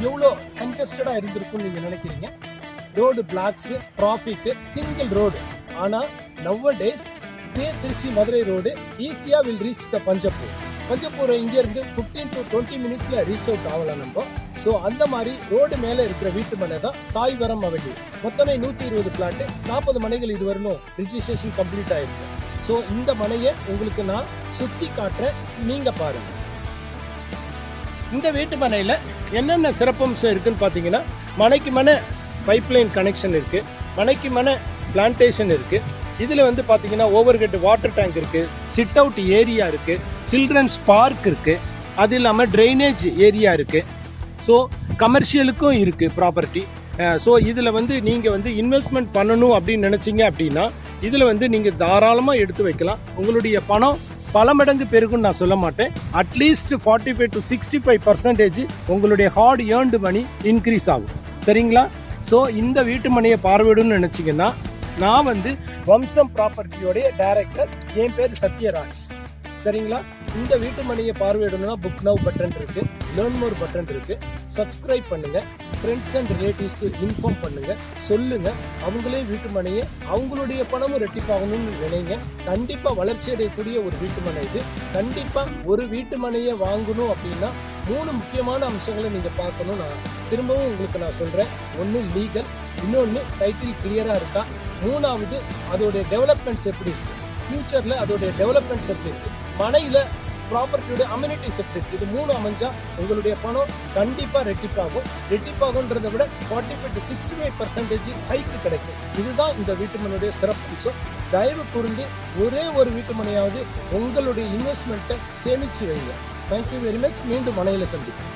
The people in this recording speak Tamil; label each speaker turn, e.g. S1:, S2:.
S1: எவ்வளோ கன்ஜஸ்டடாக இருந்திருக்கும்னு நீங்கள் நினைக்கிறீங்க. Road blocks, traffic, single road. ஆனால் நவ டேஸ் இதே திருச்சி மதுரை ரோடு ஈஸியாக will reach the Panjappur. Panjappur இங்கேருந்து 15 to 20 மினிட்ஸில் ரீச் அவுட் ஆகலாம் நம்ம. ஸோ அந்த மாதிரி ரோடு மேலே இருக்கிற வீட்டு மனை தான் தாய்வரம் அவென்யூ. மொத்தமே 120 பிளாட்டு, 40 மனைகள் இது வரணும் ரிஜிஸ்ட்ரேஷன் கம்ப்ளீட் ஆயிருக்கு. ஸோ இந்த மனையை உங்களுக்கு நான் சுற்றி காட்டுறேன், நீங்கள் பாருங்கள். இந்த வீட்டு மனையில் என்னென்ன சிறப்பம்சம் இருக்குன்னு பார்த்தீங்கன்னா, மனைக்கு மனை பைப்லைன் கனெக்ஷன் இருக்குது, மனைக்கு மனை பிளான்டேஷன் இருக்குது. இதில் வந்து பார்த்தீங்கன்னா ஓவர்ஹெட் வாட்டர் டேங்க் இருக்குது, சிட் அவுட் ஏரியா இருக்குது, சில்ட்ரன்ஸ் பார்க் இருக்குது, அது இல்லாமல் ட்ரைனேஜ் ஏரியா இருக்குது. ஸோ கமர்ஷியலுக்கும் இருக்குது ப்ராப்பர்ட்டி. ஸோ இதில் வந்து நீங்கள் வந்து இன்வெஸ்ட்மெண்ட் பண்ணணும் அப்படின்னு நினச்சிங்க அப்படின்னா இதில் வந்து நீங்கள் தாராளமாக எடுத்து வைக்கலாம். உங்களுடைய பணம் பல மடங்கு பெருகுன்னு நான் சொல்ல மாட்டேன். அட்லீஸ்ட் 45 to 65% உங்களுடைய ஹார்ட் ஏர்ன்டு மணி இன்க்ரீஸ் ஆகும். சரிங்களா? ஸோ இந்த வீட்டு மனையை பார்வையிடணும்னு நினச்சிங்கன்னா நான் வந்து வம்சம் ப்ராப்பர்ட்டியோடைய டைரக்டர், என் பேர் சத்யராஜ். சரிங்களா? இந்த வீட்டு மனையை பார்வையிடணும்னா புக் நவ் பட்டன் இருக்குது, லேர்ன் மோர் பட்டன் இருக்குது. சப்ஸ்கிரைப் பண்ணுங்கள், ஃப்ரெண்ட்ஸ் அண்ட் ரிலேட்டிவ்ஸ்க்கு இன்ஃபார்ம் பண்ணுங்கள், சொல்லுங்கள். அவங்களே வீட்டு மனையை அவங்களுடைய பணமும் ரெட்டிப்பாகணும்னு நினைங்க. கண்டிப்பாக வளர்ச்சி அடையக்கூடிய ஒரு வீட்டு மனை இது. கண்டிப்பாக ஒரு வீட்டு மனையை வாங்கணும் அப்படின்னா 3 முக்கியமான அம்சங்களை நீங்கள் பார்க்கணும். நான் திரும்பவும் உங்களுக்கு நான் சொல்கிறேன். ஒன்று லீகல், இன்னொன்று டைட்டில் கிளியராக இருக்கா, மூணாவது அதோடைய டெவலப்மெண்ட்ஸ் எப்படி இருக்குது, ஃபியூச்சரில் அதோடைய டெவலப்மெண்ட்ஸ் எப்படி இருக்குது, மனையில் ப்ராப்பர்ட்டியோட அம்யூனிட்டிஸ் எப்படி இருக்குது. இது 3 அமைஞ்சால் உங்களுடைய பணம் கண்டிப்பாக ரெட்டிப்பாகுன்றதை விட 45 to 65% ஹைக்கு கிடைக்கும். இதுதான் இந்த வீட்டு மனையுடைய சிறப்பம்சம். தயவு கூர்ந்து ஒரே ஒரு வீட்டு மனையாவது உங்களுடைய இன்வெஸ்ட்மெண்ட்டை சேமித்து வைங்க. Thank you very much. மீண்டும் மனையில் சந்திப்போம்.